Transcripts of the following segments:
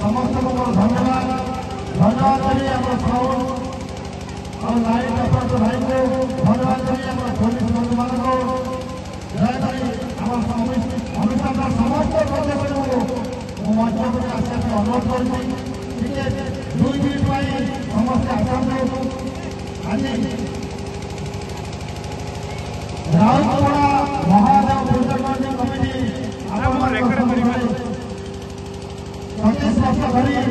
समस्त धन्यवाद धन्यवाद करी साउंड और लाइट ऑपरेटर भाई को धन्यवाद करी पुलिस बंधु मान को दयाकोरी हमेशा समस्त सदस्य को मंच पर आसवा अनुरोध कर 2 मिनिट समस्त आसतु आज राउतवाड़ा महादेव पूजा कमिटी 25 वर्ष धरी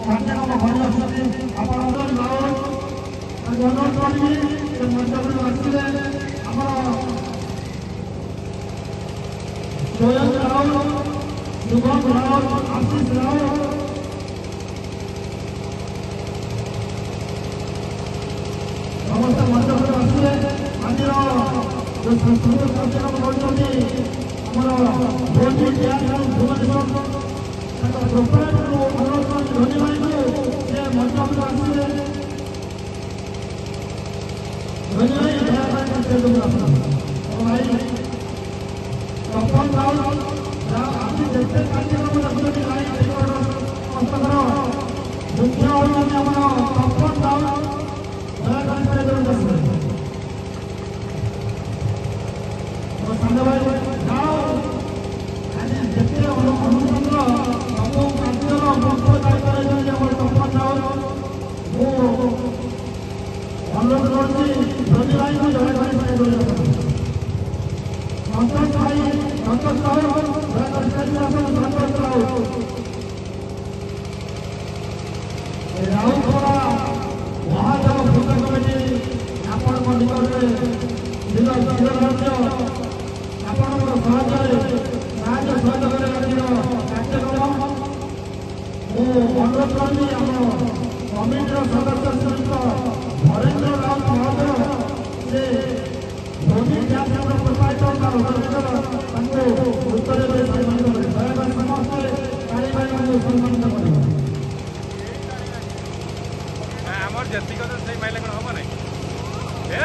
कार्यक्रम कर अनुरोध करी मंच आसते स्वयं राउत शुभम राउत आशीष राउत समस्त मंच आसते आज जो संस्कृत कार्यक्रम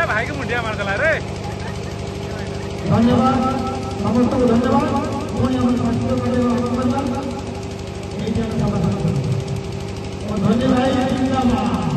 भाई को मुंडिया मार रे धन्यवाद समस्त को धन्यवाद धन्यवाद।